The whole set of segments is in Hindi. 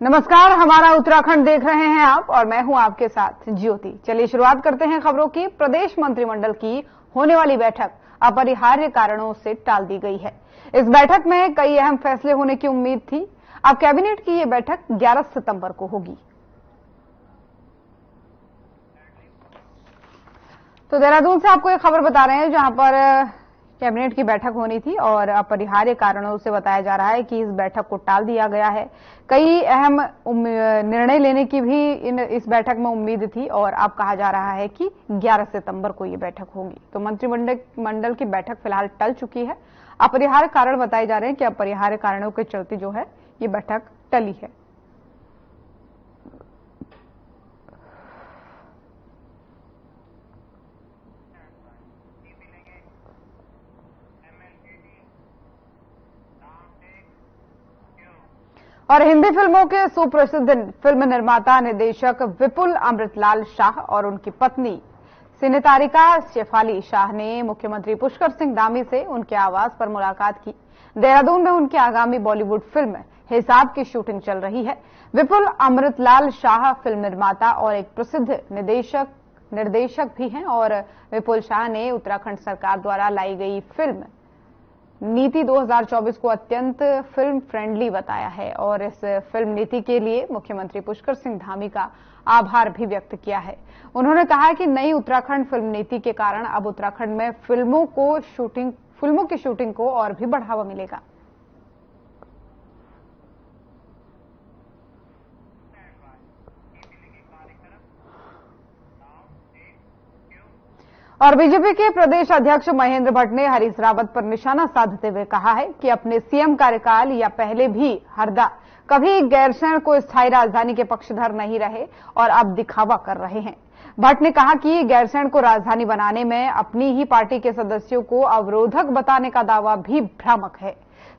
नमस्कार, हमारा उत्तराखंड देख रहे हैं आप और मैं हूं आपके साथ ज्योति। चलिए शुरुआत करते हैं खबरों की। प्रदेश मंत्रिमंडल की होने वाली बैठक अपरिहार्य कारणों से टाल दी गई है। इस बैठक में कई अहम फैसले होने की उम्मीद थी। अब कैबिनेट की ये बैठक 11 सितंबर को होगी। तो देहरादून से आपको एक खबर बता रहे हैं जहां पर कैबिनेट की बैठक होनी थी और अपरिहार्य कारणों से बताया जा रहा है कि इस बैठक को टाल दिया गया है। कई अहम निर्णय लेने की भी इस बैठक में उम्मीद थी और अब कहा जा रहा है कि 11 सितंबर को ये बैठक होगी। तो मंत्रिमंडल की बैठक फिलहाल टल चुकी है। अपरिहार्य कारण बताए जा रहे हैं कि अपरिहार्य कारणों के चलते जो है ये बैठक टली है। और हिंदी फिल्मों के सुप्रसिद्ध फिल्म निर्माता निर्देशक विपुल अमृतलाल शाह और उनकी पत्नी सिनेतारिका शेफाली शाह ने मुख्यमंत्री पुष्कर सिंह धामी से उनके आवास पर मुलाकात की। देहरादून में उनकी आगामी बॉलीवुड फिल्म हिसाब की शूटिंग चल रही है। विपुल अमृतलाल शाह फिल्म निर्माता और एक प्रसिद्ध निर्देशक भी हैं और विपुल शाह ने उत्तराखंड सरकार द्वारा लाई गई फिल्म नीति 2024 को अत्यंत फिल्म फ्रेंडली बताया है और इस फिल्म नीति के लिए मुख्यमंत्री पुष्कर सिंह धामी का आभार भी व्यक्त किया है। उन्होंने कहा कि नई उत्तराखंड फिल्म नीति के कारण अब उत्तराखंड में फिल्मों की शूटिंग को और भी बढ़ावा मिलेगा। और बीजेपी के प्रदेश अध्यक्ष महेंद्र भट्ट ने हरीश रावत पर निशाना साधते हुए कहा है कि अपने सीएम कार्यकाल या पहले भी हरदा कभी गैरसैंण को स्थायी राजधानी के पक्षधर नहीं रहे और अब दिखावा कर रहे हैं। भट्ट ने कहा कि गैरसैंण को राजधानी बनाने में अपनी ही पार्टी के सदस्यों को अवरोधक बताने का दावा भी भ्रामक है।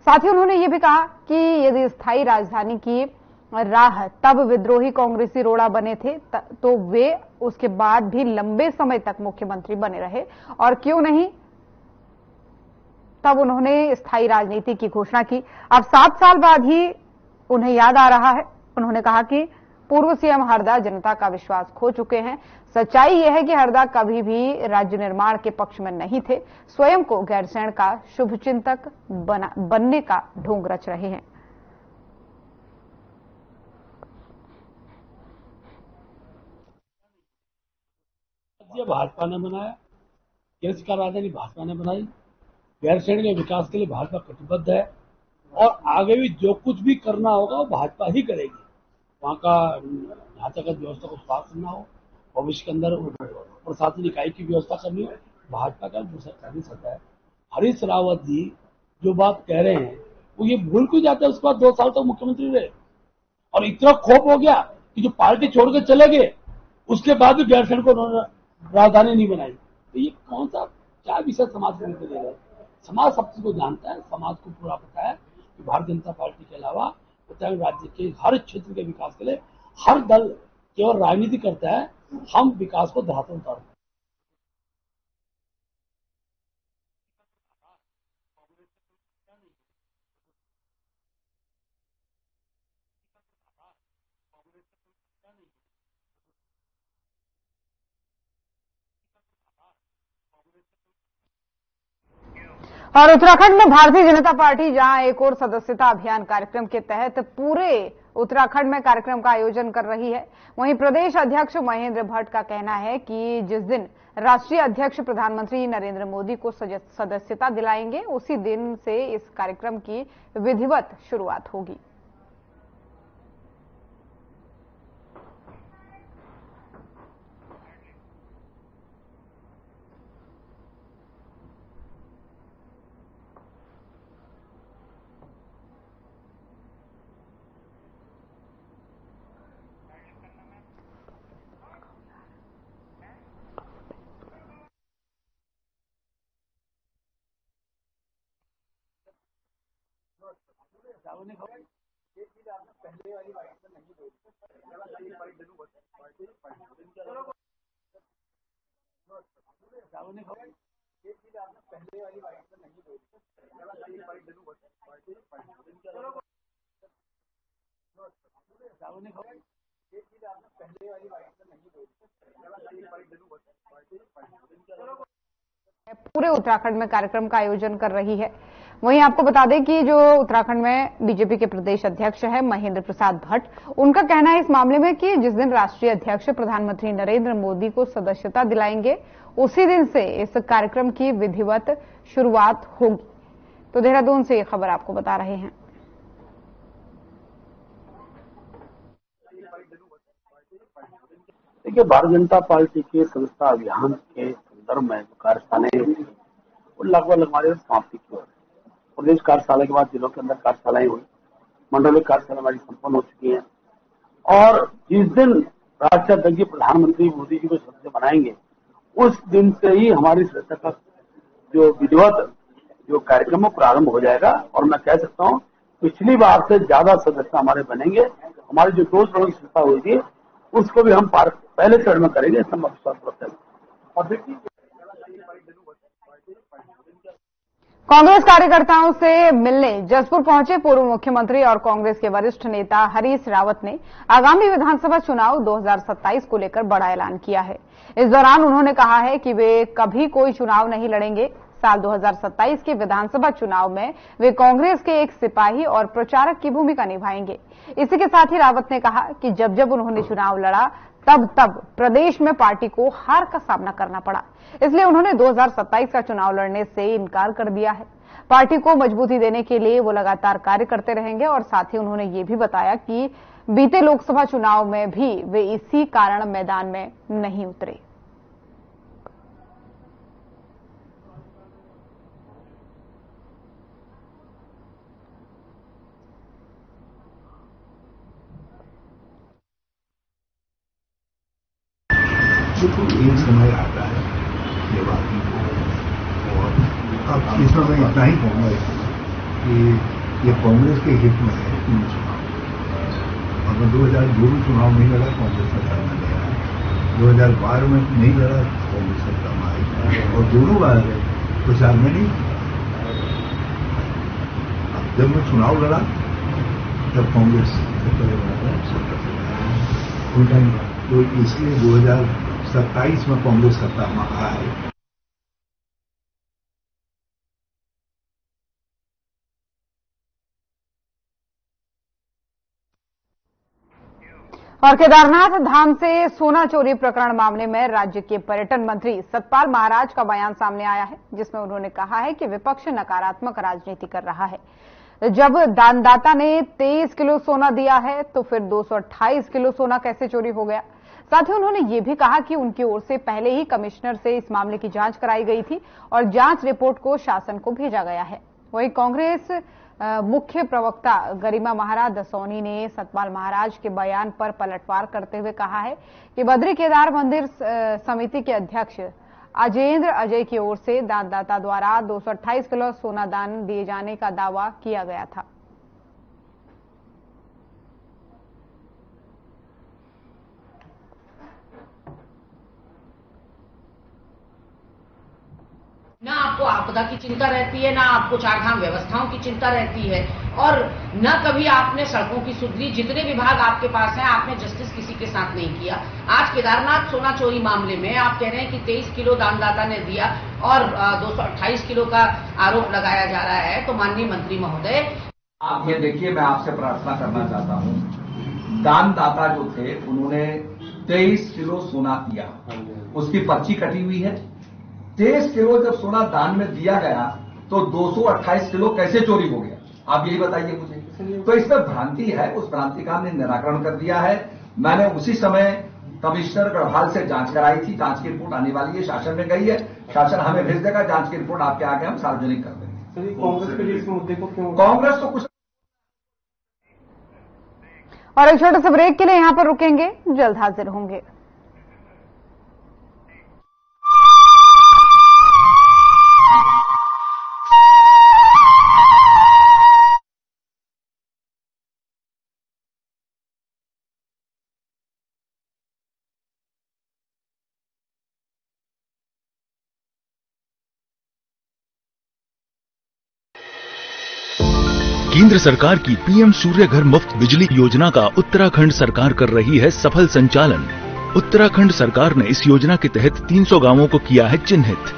साथ ही उन्होंने ये भी कहा कि यदि स्थायी राजधानी की राह तब विद्रोही कांग्रेसी रोड़ा बने थे तो वे उसके बाद भी लंबे समय तक मुख्यमंत्री बने रहे और क्यों नहीं तब उन्होंने स्थायी राजनीति की घोषणा की। अब 7 साल बाद ही उन्हें याद आ रहा है। उन्होंने कहा कि पूर्व सीएम हरदा जनता का विश्वास खो चुके हैं। सच्चाई यह है कि हरदा कभी भी राज्य निर्माण के पक्ष में नहीं थे, स्वयं को गैरसैंण का शुभचिंतक बनने का ढोंग रच रहे हैं। भाजपा ने बनाया, देश का राजधानी भाजपा ने बनाई। गैरसैंण के विकास के लिए भाजपा कटिबद्ध है और आगे भी जो कुछ भी करना होगा वो भाजपा ही करेगी। वहाँ का ढांचागत व्यवस्था को सुधार करना हो, भविष्य के अंदर प्रशासनिक इकाई की व्यवस्था करनी हो, भाजपा का जो सरकारी सत्ता है। हरीश रावत जी जो बात कह रहे हैं वो ये भूल क्यों जाते हैं उसके बाद 2 साल तक मुख्यमंत्री रहे और इतना खौफ हो गया कि जो पार्टी छोड़ के चले गए उसके बाद भी गैरसैंण को उन्होंने राजधानी नहीं बनाई। तो ये कौन सा क्या विषय समाज को लेकर दे रहा है? समाज सब चीज को जानता है, समाज को पूरा पता है कि भारतीय जनता पार्टी के अलावा उत्तराखंड राज्य के हर क्षेत्र के विकास के लिए हर दल केवल राजनीति करता है, हम विकास को धरातल उतारते हैं। और उत्तराखंड में भारतीय जनता पार्टी जहां एक और सदस्यता अभियान कार्यक्रम के तहत पूरे उत्तराखंड में कार्यक्रम का आयोजन कर रही है, वहीं प्रदेश अध्यक्ष महेंद्र भट्ट का कहना है कि जिस दिन राष्ट्रीय अध्यक्ष प्रधानमंत्री नरेंद्र मोदी को सदस्यता दिलाएंगे उसी दिन से इस कार्यक्रम की विधिवत शुरुआत होगी। पूरे उत्तराखंड में कार्यक्रम का आयोजन कर रही है। वहीं आपको बता दें कि जो उत्तराखंड में बीजेपी के प्रदेश अध्यक्ष है महेंद्र प्रसाद भट्ट, उनका कहना है इस मामले में कि जिस दिन राष्ट्रीय अध्यक्ष प्रधानमंत्री नरेंद्र मोदी को सदस्यता दिलाएंगे उसी दिन से इस कार्यक्रम की विधिवत शुरुआत होगी। तो देहरादून से ये खबर आपको बता रहे हैं। देखिए, भारतीय जनता पार्टी के सदस्यता अभियान के संदर्भ में कार्यशालाएं वो लगभग हमारे समाप्ति की ओर है। प्रदेश कार्यशाला के बाद जिलों के अंदर कार्यशालाएं हुई, मंडलीय कार्यशाला हमारी संपन्न हो चुकी है और जिस दिन राष्ट्रीय अध्यक्ष प्रधानमंत्री मोदी जी को सदस्य बनाएंगे उस दिन से ही हमारी सदस्यता का जो विधिवत जो कार्यक्रम है प्रारंभ हो जाएगा। और मैं कह सकता हूं पिछली बार से ज्यादा सदस्य हमारे बनेंगे। हमारी जो 2 चरणों की सदस्यता हुई थी उसको भी हम पहले चरण में करेंगे, इसमें विश्वास रखते हैं। और देखिए, कांग्रेस कार्यकर्ताओं से मिलने जसपुर पहुंचे पूर्व मुख्यमंत्री और कांग्रेस के वरिष्ठ नेता हरीश रावत ने आगामी विधानसभा चुनाव 2027 को लेकर बड़ा ऐलान किया है। इस दौरान उन्होंने कहा है कि वे कभी कोई चुनाव नहीं लड़ेंगे। साल 2027 के विधानसभा चुनाव में वे कांग्रेस के एक सिपाही और प्रचारक की भूमिका निभाएंगे। इसी के साथ ही रावत ने कहा कि जब उन्होंने चुनाव लड़ा तब प्रदेश में पार्टी को हार का सामना करना पड़ा, इसलिए उन्होंने 2027 का चुनाव लड़ने से इनकार कर दिया है। पार्टी को मजबूती देने के लिए वो लगातार कार्य करते रहेंगे और साथ ही उन्होंने ये भी बताया कि बीते लोकसभा चुनाव में भी वे इसी कारण मैदान में नहीं उतरे। एक समय आता है जब आदमी को, और अब इसमें मैं इतना ही कहूँगा कि ये कांग्रेस के हित में है इन चुनाव। और मैं 2002 में चुनाव नहीं लड़ा, कांग्रेस सरकार में गया। 2012 में नहीं लड़ा, कांग्रेस सरकार में आई और दोनों बार प्रचार में नहीं। अब जब मैं चुनाव लड़ा तब कांग्रेस सरकार उल्टा ही, तो इसलिए 2027 में कांग्रेस सत्ता में आए। और केदारनाथ धाम से सोना चोरी प्रकरण मामले में राज्य के पर्यटन मंत्री सतपाल महाराज का बयान सामने आया है, जिसमें उन्होंने कहा है कि विपक्ष नकारात्मक राजनीति कर रहा है। जब दानदाता ने 23 किलो सोना दिया है तो फिर 228 किलो सोना कैसे चोरी हो गया। साथ ही उन्होंने ये भी कहा कि उनकी ओर से पहले ही कमिश्नर से इस मामले की जांच कराई गई थी और जांच रिपोर्ट को शासन को भेजा गया है। वहीं कांग्रेस मुख्य प्रवक्ता गरिमा महाराज दसौनी ने सतपाल महाराज के बयान पर पलटवार करते हुए कहा है कि बद्री केदार मंदिर समिति के अध्यक्ष अजेंद्र अजय की ओर से दानदाता द्वारा 228 किलो सोना दान दिए जाने का दावा किया गया था। ना आपको आपदा की चिंता रहती है, ना आपको चारधाम व्यवस्थाओं की चिंता रहती है और न कभी आपने सड़कों की सुधरी। जितने विभाग आपके पास हैं आपने जस्टिस किसी के साथ नहीं किया। आज केदारनाथ सोना चोरी मामले में आप कह रहे हैं कि 23 किलो दानदाता ने दिया और 228 किलो का आरोप लगाया जा रहा है। तो माननीय मंत्री महोदय, आप ये देखिए, मैं आपसे प्रार्थना करना चाहता हूँ, दानदाता जो थे उन्होंने 23 किलो सोना दिया, उसकी पर्ची कटी हुई है। 23 किलो जब सोना दान में दिया गया तो 228 किलो कैसे चोरी हो गया, आप यही बताइए मुझे। तो इसमें भ्रांति है, उस भ्रांति का हमने निराकरण कर दिया है। मैंने उसी समय कमिश्नर गढ़वाल से जांच कराई थी, जांच की रिपोर्ट आने वाली है, शासन में गई है, शासन हमें भेज देगा, जांच की रिपोर्ट आपके आगे हम सार्वजनिक कर देंगे। कांग्रेस के लिए इस मुद्दे को क्यों? कांग्रेस तो कुछ। और एक छोटे से ब्रेक के लिए यहां पर रुकेंगे, जल्द हाजिर होंगे। केंद्र सरकार की पीएम सूर्य घर मुफ्त बिजली योजना का उत्तराखंड सरकार कर रही है सफल संचालन। उत्तराखंड सरकार ने इस योजना के तहत 300 गांवों को किया है चिन्हित।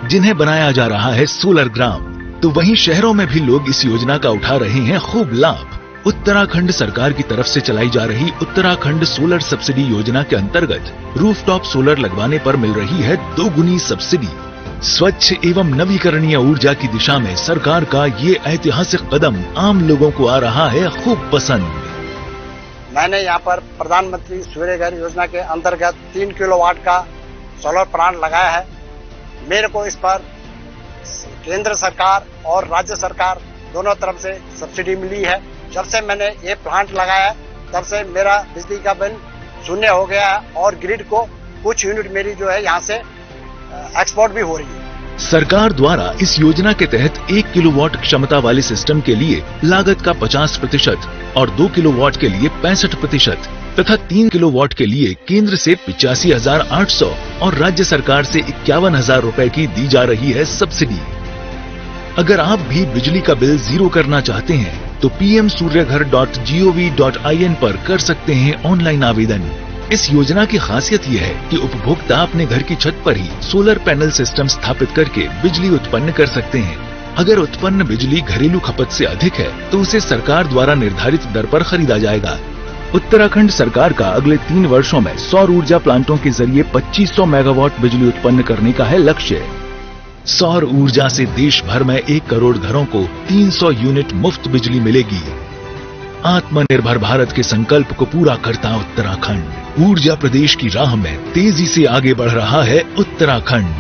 जिन्हें बनाया जा रहा है सोलर ग्राम, तो वहीं शहरों में भी लोग इस योजना का उठा रहे हैं खूब लाभ। उत्तराखंड सरकार की तरफ से चलाई जा रही उत्तराखंड सोलर सब्सिडी योजना के अंतर्गत रूफटॉप सोलर लगवाने पर मिल रही है 2 गुनी सब्सिडी। स्वच्छ एवं नवीकरणीय ऊर्जा की दिशा में सरकार का ये ऐतिहासिक कदम आम लोगों को आ रहा है खूब पसंद। मैंने यहाँ पर प्रधानमंत्री सूर्य घर योजना के अंतर्गत 3 किलोवाट का सोलर प्लांट लगाया है। मेरे को इस पर केंद्र सरकार और राज्य सरकार दोनों तरफ से सब्सिडी मिली है। जब से मैंने ये प्लांट लगाया है तब से मेरा बिजली का बिल शून्य हो गया है और ग्रिड को कुछ यूनिट मेरी जो है यहाँ से एक्सपोर्ट भी हो रही है। सरकार द्वारा इस योजना के तहत 1 किलोवाट क्षमता वाले सिस्टम के लिए लागत का 50% और 2 किलोवाट के लिए 65% तथा 3 किलोवाट के लिए केंद्र से 85,800 और राज्य सरकार से 51,000 रुपए की दी जा रही है सब्सिडी। अगर आप भी बिजली का बिल जीरो करना चाहते हैं तो pmsuryaghar.gov.in पर कर सकते हैं ऑनलाइन आवेदन। इस योजना की खासियत यह है कि उपभोक्ता अपने घर की छत पर ही सोलर पैनल सिस्टम स्थापित करके बिजली उत्पन्न कर सकते हैं। अगर उत्पन्न बिजली घरेलू खपत से अधिक है तो उसे सरकार द्वारा निर्धारित दर पर खरीदा जाएगा। उत्तराखंड सरकार का अगले 3 वर्षों में सौर ऊर्जा प्लांटों के जरिए 2500 मेगावाट बिजली उत्पन्न करने का है लक्ष्य। सौर ऊर्जा से देश भर में 1 करोड़ घरों को 300 यूनिट मुफ्त बिजली मिलेगी। आत्मनिर्भर भारत के संकल्प को पूरा करता उत्तराखंड। ऊर्जा प्रदेश की राह में तेजी से आगे बढ़ रहा है उत्तराखंड।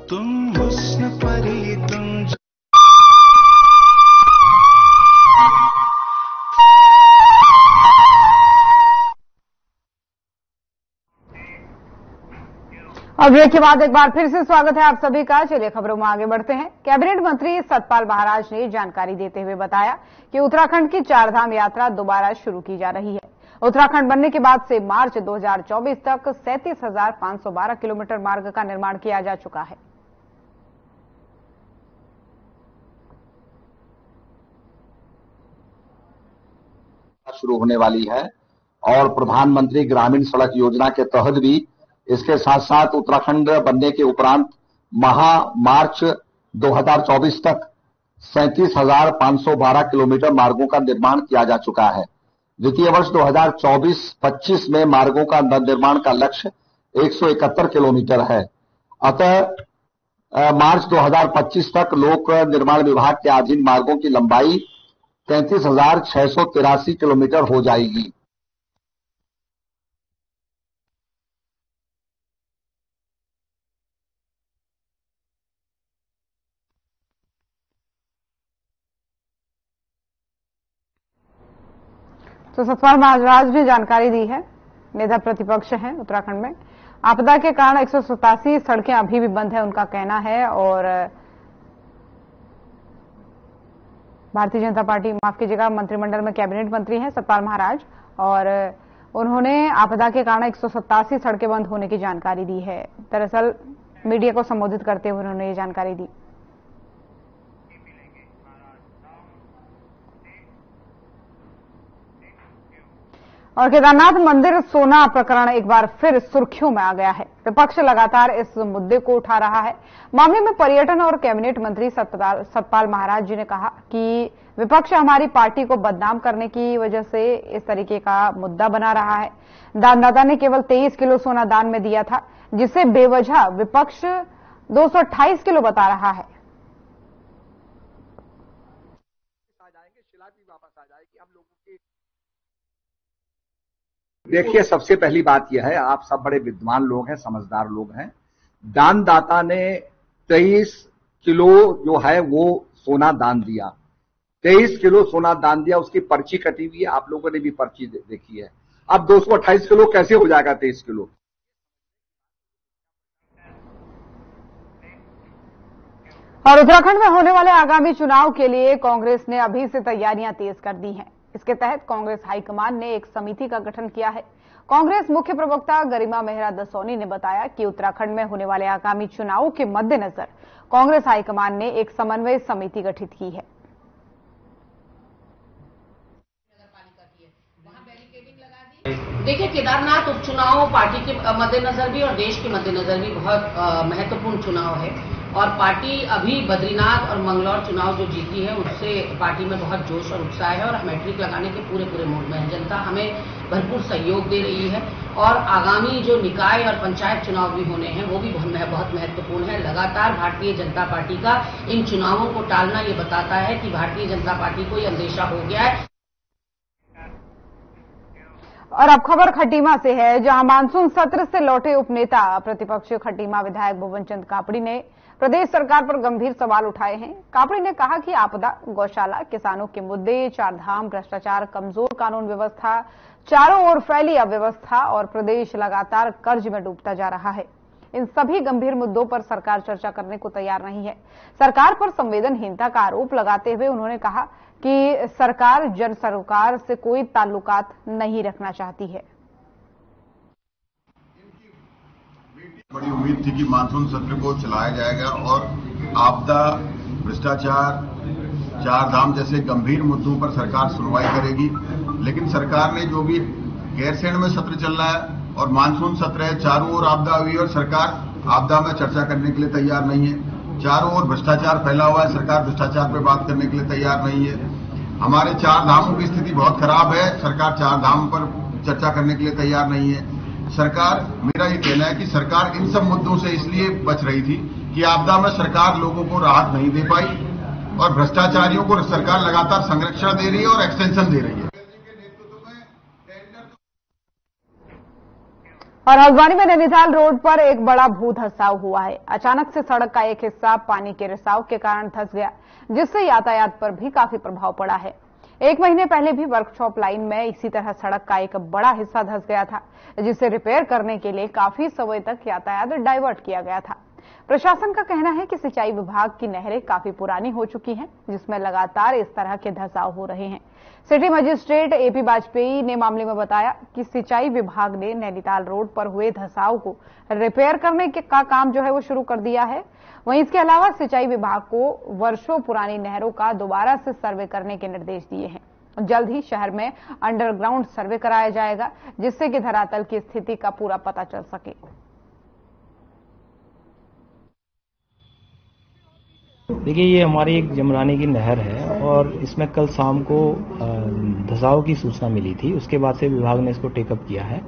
तुम हुस्न परी तुम और ब्रेक के बाद एक बार फिर से स्वागत है आप सभी का। चलिए खबरों में आगे बढ़ते हैं। कैबिनेट मंत्री सतपाल महाराज ने जानकारी देते हुए बताया कि उत्तराखंड की 4 धाम यात्रा दोबारा शुरू की जा रही है। उत्तराखंड बनने के बाद से मार्च 2024 तक 37,512 किलोमीटर मार्ग का निर्माण किया जा चुका है। शुरू होने वाली है और प्रधानमंत्री ग्रामीण सड़क योजना के तहत भी इसके साथ साथ उत्तराखंड बनने के उपरांत मार्च 2024 तक 37,512 किलोमीटर मार्गों का निर्माण किया जा चुका है। वित्तीय वर्ष 2024-25 में मार्गों का निर्माण का लक्ष्य 171 किलोमीटर है। अतः मार्च 2025 तक लोक निर्माण विभाग के अधीन मार्गों की लंबाई 33,683 किलोमीटर हो जाएगी। तो सतपाल महाराज ने जानकारी दी है। नेता प्रतिपक्ष हैं उत्तराखंड में। आपदा के कारण 187 सड़कें अभी भी बंद है उनका कहना है। और भारतीय जनता पार्टी, माफ कीजिएगा, मंत्रिमंडल में कैबिनेट मंत्री हैं सतपाल महाराज और उन्होंने आपदा के कारण 187 सड़कें बंद होने की जानकारी दी है। दरअसल मीडिया को संबोधित करते हुए उन्होंने ये जानकारी दी। और केदारनाथ मंदिर सोना प्रकरण एक बार फिर सुर्खियों में आ गया है। विपक्ष लगातार इस मुद्दे को उठा रहा है। मामले में पर्यटन और कैबिनेट मंत्री सतपाल महाराज जी ने कहा कि विपक्ष हमारी पार्टी को बदनाम करने की वजह से इस तरीके का मुद्दा बना रहा है। दानदाता ने केवल 23 किलो सोना दान में दिया था, जिसे बेवजह विपक्ष 228 किलो बता रहा है। देखिए, सबसे पहली बात यह है, आप सब बड़े विद्वान लोग हैं, समझदार लोग हैं। दानदाता ने 23 किलो जो है वो सोना दान दिया। 23 किलो सोना दान दिया, उसकी पर्ची कटी हुई है, आप लोगों ने भी पर्ची देखी है। अब 228 किलो कैसे हो जाएगा 23 किलो? और उत्तराखंड में होने वाले आगामी चुनाव के लिए कांग्रेस ने अभी से तैयारियां तेज कर दी हैं। इसके तहत कांग्रेस हाईकमान ने एक समिति का गठन किया है। कांग्रेस मुख्य प्रवक्ता गरिमा मेहरा दसौनी ने बताया कि उत्तराखंड में होने वाले आगामी चुनावों के मद्देनजर कांग्रेस हाईकमान ने एक समन्वय समिति गठित की है। देखिए, केदारनाथ उपचुनाव पार्टी के मद्देनजर भी और देश के मद्देनजर भी बहुत महत्वपूर्ण चुनाव है और पार्टी अभी बद्रीनाथ और मंगलौर चुनाव जो जीती है उससे पार्टी में बहुत जोश और उत्साह है और मैट्रिक लगाने के पूरे मूड में है। जनता हमें भरपूर सहयोग दे रही है और आगामी जो निकाय और पंचायत चुनाव भी होने हैं वो भी बहुत महत्वपूर्ण है। लगातार भारतीय जनता पार्टी का इन चुनावों को टालना ये बताता है कि भारतीय जनता पार्टी को ये अंदेशा हो गया है। और अब खबर खटीमा से है, जहां मानसून सत्र से लौटे उपनेता प्रतिपक्ष खटीमा विधायक भुवन चंद कापड़ी ने प्रदेश सरकार पर गंभीर सवाल उठाए हैं। कापड़ी ने कहा कि आपदा, गौशाला, किसानों के मुद्दे, चारधाम, भ्रष्टाचार, कमजोर कानून व्यवस्था, चारों ओर फैली अव्यवस्था और प्रदेश लगातार कर्ज में डूबता जा रहा है। इन सभी गंभीर मुद्दों पर सरकार चर्चा करने को तैयार नहीं है। सरकार पर संवेदनहीनता का आरोप लगाते हुए उन्होंने कहा कि सरकार जन सरोकार से कोई ताल्लुकात नहीं रखना चाहती है। बड़ी उम्मीद थी कि मानसून सत्र को चलाया जाएगा और आपदा, भ्रष्टाचार, चारधाम जैसे गंभीर मुद्दों पर सरकार सुनवाई करेगी, लेकिन सरकार ने जो भी गैरसैंण में सत्र चल रहा है और मानसून सत्र है, चारों ओर आपदा हुई और सरकार आपदा में चर्चा करने के लिए तैयार नहीं है। चारों ओर भ्रष्टाचार फैला हुआ है, सरकार भ्रष्टाचार पर बात करने के लिए तैयार नहीं है। हमारे चार धामों की स्थिति बहुत खराब है, सरकार चार धाम पर चर्चा करने के लिए तैयार नहीं है। सरकार, मेरा ये कहना है कि सरकार इन सब मुद्दों से इसलिए बच रही थी कि आपदा में सरकार लोगों को राहत नहीं दे पाई और भ्रष्टाचारियों को सरकार लगातार संरक्षण दे रही है और एक्सटेंशन दे रही है। और हल्द्वानी में नैनीताल रोड पर एक बड़ा भू धंसाव हुआ है। अचानक से सड़क का एक हिस्सा पानी के रिसाव के कारण धंस गया, जिससे यातायात पर भी काफी प्रभाव पड़ा है। 1 महीने पहले भी वर्कशॉप लाइन में इसी तरह सड़क का एक बड़ा हिस्सा धंस गया था, जिसे रिपेयर करने के लिए काफी समय तक यातायात डाइवर्ट किया गया था। प्रशासन का कहना है कि सिंचाई विभाग की नहरें काफी पुरानी हो चुकी हैं, जिसमें लगातार इस तरह के धंसाव हो रहे हैं। सिटी मजिस्ट्रेट एपी वाजपेयी ने मामले में बताया कि सिंचाई विभाग ने नैनीताल रोड पर हुए धंसाव को रिपेयर करने का काम जो है वो शुरू कर दिया है। वहीं इसके अलावा सिंचाई विभाग को वर्षों पुरानी नहरों का दोबारा से सर्वे करने के निर्देश दिए हैं। जल्द ही शहर में अंडरग्राउंड सर्वे कराया जाएगा, जिससे कि धरातल की स्थिति का पूरा पता चल सके। देखिए, ये हमारी एक जमरानी की नहर है और इसमें कल शाम को धंसाव की सूचना मिली थी। उसके बाद से विभाग ने इसको टेकअप किया है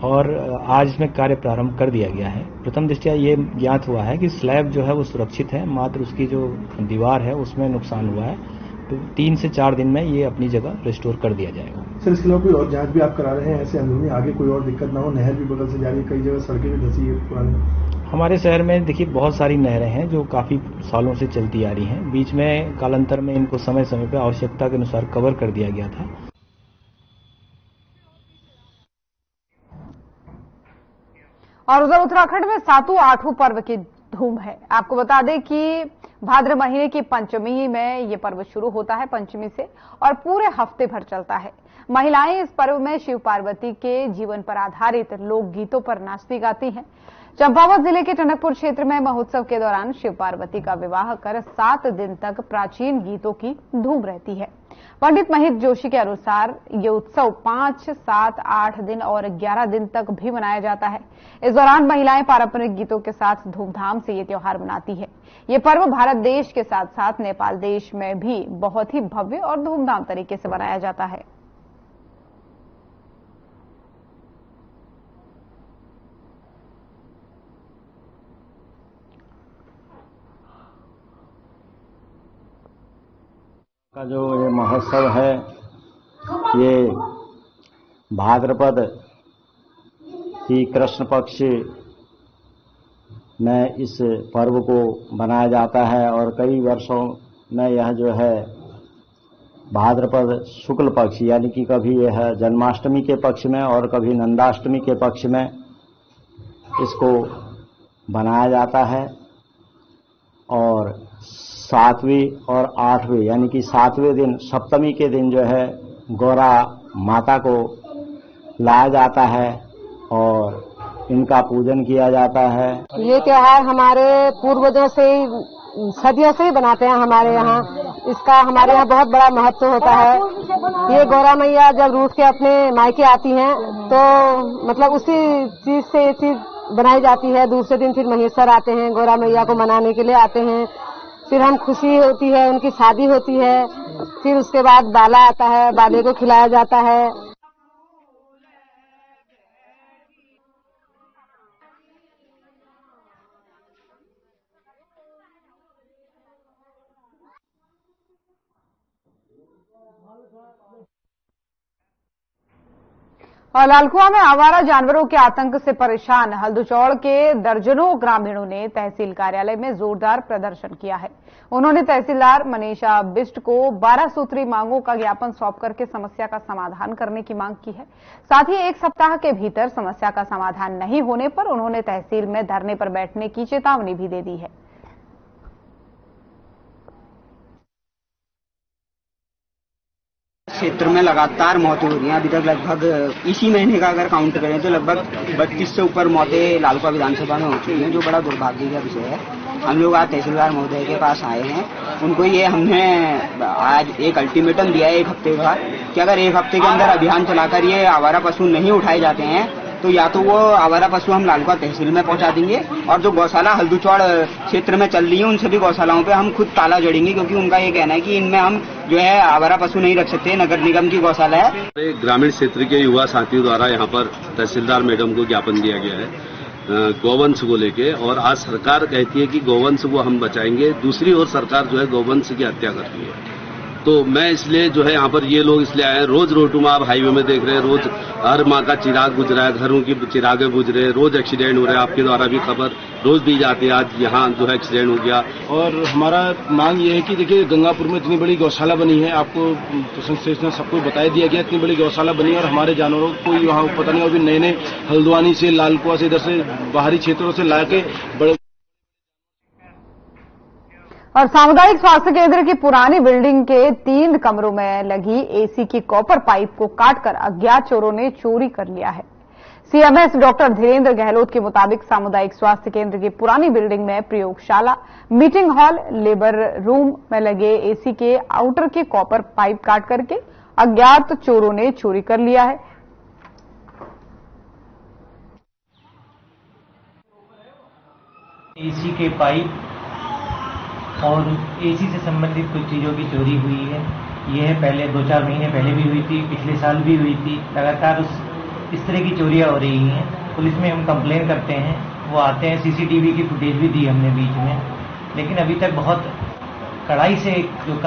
और आज इसमें कार्य प्रारंभ कर दिया गया है। प्रथम दृष्टया ये ज्ञात हुआ है कि स्लैब जो है वो सुरक्षित है, मात्र उसकी जो दीवार है उसमें नुकसान हुआ है। तो 3 से 4 दिन में ये अपनी जगह रिस्टोर कर दिया जाएगा। सर, इसके अलावा कोई और जांच भी आप करा रहे हैं ऐसे अंदरूनी, आगे कोई और दिक्कत ना हो? नहर भी बगल से जा रही है, कई जगह सड़कें भी धंसी है पुरानी। हमारे शहर में देखिए बहुत सारी नहरें हैं जो काफी सालों से चलती आ रही हैं। बीच में कालांतर में इनको समय समय पर आवश्यकता के अनुसार कवर कर दिया गया था। और उधर उत्तराखंड में सातों आठों पर्व की धूम है। आपको बता दें कि भाद्र महीने की पंचमी में ये पर्व शुरू होता है, पंचमी से, और पूरे हफ्ते भर चलता है। महिलाएं इस पर्व में शिव पार्वती के जीवन पर आधारित लोकगीतों पर नाचती गाती हैं। चंपावत जिले के टनकपुर क्षेत्र में महोत्सव के दौरान शिव पार्वती का विवाह कर 7 दिन तक प्राचीन गीतों की धूम रहती है। पंडित महित जोशी के अनुसार ये उत्सव 5, 7, 8 दिन और 11 दिन तक भी मनाया जाता है। इस दौरान महिलाएं पारंपरिक गीतों के साथ धूमधाम से ये त्योहार मनाती है। ये पर्व भारत देश के साथ साथ नेपाल देश में भी बहुत ही भव्य और धूमधाम तरीके से मनाया जाता है। का जो ये महोत्सव है, ये भाद्रपद की कृष्ण पक्ष में इस पर्व को मनाया जाता है और कई वर्षों में यह जो है भाद्रपद शुक्ल पक्ष यानी कि कभी यह जन्माष्टमी के पक्ष में और कभी नंदाष्टमी के पक्ष में इसको बनाया जाता है। और 7वीं और 8वीं यानी कि 7वें दिन, सप्तमी के दिन जो है गौरा माता को लाया जाता है और इनका पूजन किया जाता है। ये त्योहार हमारे पूर्वजों से सदियों से ही बनाते हैं हमारे यहाँ। इसका हमारे यहाँ बहुत बड़ा महत्व होता है। ये गौरा मैया जब रूठ के अपने मायके आती हैं तो मतलब उसी चीज से ये चीज बनाई जाती है। दूसरे दिन फिर महेश्वर आते हैं, गौरा मैया को मनाने के लिए आते हैं। फिर हम खुशी होती है, उनकी शादी होती है। फिर उसके बाद बाला आता है, बाले को खिलाया जाता है। और लालकुआ में आवारा जानवरों के आतंक से परेशान हल्दुचौड़ के दर्जनों ग्रामीणों ने तहसील कार्यालय में जोरदार प्रदर्शन किया है। उन्होंने तहसीलदार मनीषा बिष्ट को 12 सूत्री मांगों का ज्ञापन सौंप करके समस्या का समाधान करने की मांग की है। साथ ही 1 सप्ताह के भीतर समस्या का समाधान नहीं होने पर उन्होंने तहसील में धरने पर बैठने की चेतावनी भी दे दी है। क्षेत्र में लगातार मौतें हो रही हैं। अभी तक लगभग इसी महीने का अगर काउंट करें तो लगभग 32 से ऊपर मौतें लालकुआ विधानसभा में हो चुकी हैं, जो बड़ा दुर्भाग्य का विषय है। हम लोग आज तहसीलदार महोदय के पास आए हैं। उनको ये हमने आज एक अल्टीमेटम दिया है 1 हफ्ते का कि अगर 1 हफ्ते के अंदर अभियान चलाकर ये आवारा पशु नहीं उठाए जाते हैं तो या तो वो आवारा पशु हम लालकुआ तहसील में पहुंचा देंगे और जो गौशाला हल्दुचौड़ क्षेत्र में चल रही है उन सभी गौशालाओं पे हम खुद ताला जड़ेंगे, क्योंकि उनका ये कहना है कि इनमें हम जो है आवारा पशु नहीं रख सकते। नगर निगम की गौशाला है। ग्रामीण क्षेत्र के युवा साथियों द्वारा यहाँ पर तहसीलदार मैडम को ज्ञापन दिया गया है गौवंश को लेके, और आज सरकार कहती है कि गौवंश को हम बचाएंगे, दूसरी ओर सरकार जो है गौवंश की हत्या करती है। तो मैं इसलिए जो है यहाँ पर ये लोग इसलिए आए हैं। रोज रोटुमा आप हाईवे में देख रहे हैं, रोज हर माँ का चिराग बुझ रहा है, घरों की चिरागे बुझ रहे हैं, रोज एक्सीडेंट हो रहे हैं। आपके द्वारा भी खबर रोज दी जाती है, आज यहाँ जो है एक्सीडेंट हो गया। और हमारा मांग ये है कि देखिए गंगापुर में इतनी बड़ी गौशाला बनी है, आपको प्रशासन ने सबको बता दिया गया इतनी बड़ी गौशाला बनी है और हमारे जानवरों को यहाँ पता नहीं अभी नए हल्द्वानी से लालकुआ से इधर से बाहरी क्षेत्रों से ला के बड़े। और सामुदायिक स्वास्थ्य केंद्र की पुरानी बिल्डिंग के 3 कमरों में लगी एसी की कॉपर पाइप को काटकर अज्ञात चोरों ने चोरी कर लिया है। सीएमएस डॉक्टर धीरेन्द्र गहलोत के मुताबिक सामुदायिक स्वास्थ्य केंद्र की पुरानी बिल्डिंग में प्रयोगशाला, मीटिंग हॉल, लेबर रूम में लगे एसी के आउटर के कॉपर पाइप काट करके अज्ञात चोरों ने चोरी कर लिया है। एसी के पाइप और एसी से संबंधित कुछ चीज़ों की चोरी हुई है। यह पहले 2-4 महीने पहले भी हुई थी, पिछले साल भी हुई थी। लगातार इस तरह की चोरियां हो रही हैं। पुलिस में हम कंप्लेन करते हैं, वो आते हैं, सीसीटीवी की फुटेज भी दी हमने बीच में, लेकिन अभी तक बहुत कड़ाई से जो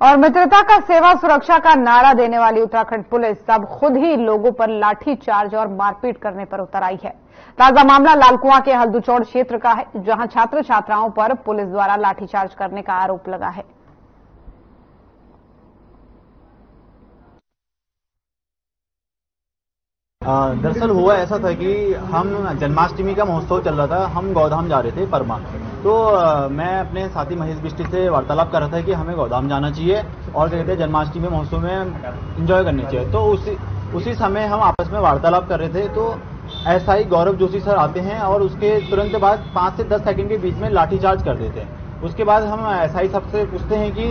और मित्रता का सेवा सुरक्षा का नारा देने वाली उत्तराखंड पुलिस अब खुद ही लोगों पर लाठी चार्ज और मारपीट करने पर उतर आई है। ताजा मामला लालकुआ के हल्दुचौड़ क्षेत्र का है, जहां छात्र छात्राओं पर पुलिस द्वारा लाठीचार्ज करने का आरोप लगा है। दरअसल हुआ ऐसा था कि हम जन्माष्टमी का महोत्सव चल रहा था, हम गौधाम जा रहे थे परमा। तो मैं अपने साथी महेश बिष्ट से वार्तालाप कर रहा था कि हमें गौधाम जाना चाहिए और क्या कहते हैं जन्माष्टमी महोत्सव में एंजॉय करनी चाहिए। तो उसी समय हम आपस में वार्तालाप कर रहे थे तो एसआई गौरव जोशी सर आते हैं और उसके तुरंत बाद 5 से 10 सेकंड के बीच में लाठीचार्ज कर देते हैं। उसके बाद हम एसआई साहब से पूछते हैं कि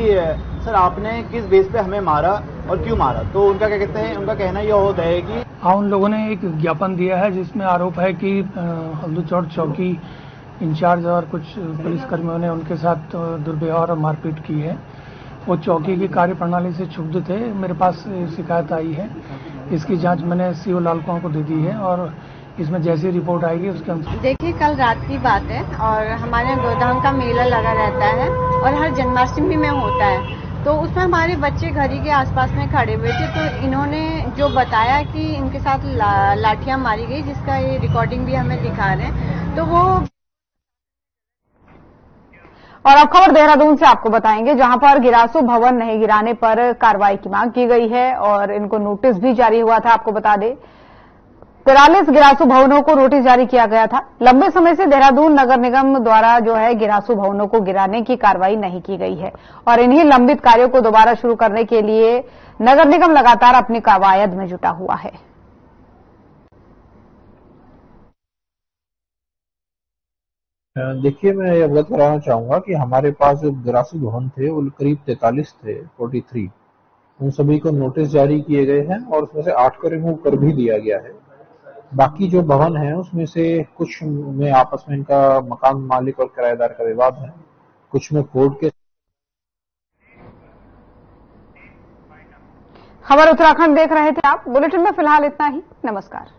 सर आपने किस बेस पे हमें मारा और क्यों मारा। तो उनका क्या कहते हैं, उनका कहना यह होता है कि उन लोगों ने एक ज्ञापन दिया है जिसमें आरोप है कि हल्दुचौड़ चौकी इंचार्ज और कुछ पुलिसकर्मियों ने उनके साथ दुर्व्यवहार और मारपीट की है। वो चौकी की कार्यप्रणाली से क्षुब्ध थे। मेरे पास शिकायत आई है, इसकी जांच मैंने सीओ लालकुआ को दे दी है और इसमें जैसी रिपोर्ट आएगी उसके अनुसार। देखिए कल रात की बात है और हमारे गोदाम का मेला लगा रहता है और हर जन्माष्टमी में होता है। तो उसमें हमारे बच्चे घर ही के आसपास में खड़े हुए थे। तो इन्होंने जो बताया कि इनके साथ लाठियां मारी गई, जिसका ये रिकॉर्डिंग भी हमें दिखा रहे हैं। तो वो और अब खबर देहरादून से आपको बताएंगे, जहां पर गिरासू भवन नहीं गिराने पर कार्रवाई की मांग की गई है और इनको नोटिस भी जारी हुआ था। आपको बता दें 43 गिरासू भवनों को नोटिस जारी किया गया था। लंबे समय से देहरादून नगर निगम द्वारा जो है गिरासू भवनों को गिराने की कार्रवाई नहीं की गई है और इन्हीं लंबित कार्यों को दोबारा शुरू करने के लिए नगर निगम लगातार अपनी कवायद में जुटा हुआ है। देखिए, मैं ये अवगत कराना चाहूंगा कि हमारे पास जो 82 भवन थे वो करीब 43 थे, 43। उन सभी को नोटिस जारी किए गए हैं और उसमें से 8 को रिमूव कर भी दिया गया है। बाकी जो भवन है उसमें से कुछ में आपस में इनका मकान मालिक और किराएदार का विवाद है, कुछ में कोर्ट के। खबर उत्तराखंड देख रहे थे आप। बुलेटिन में फिलहाल इतना ही। नमस्कार।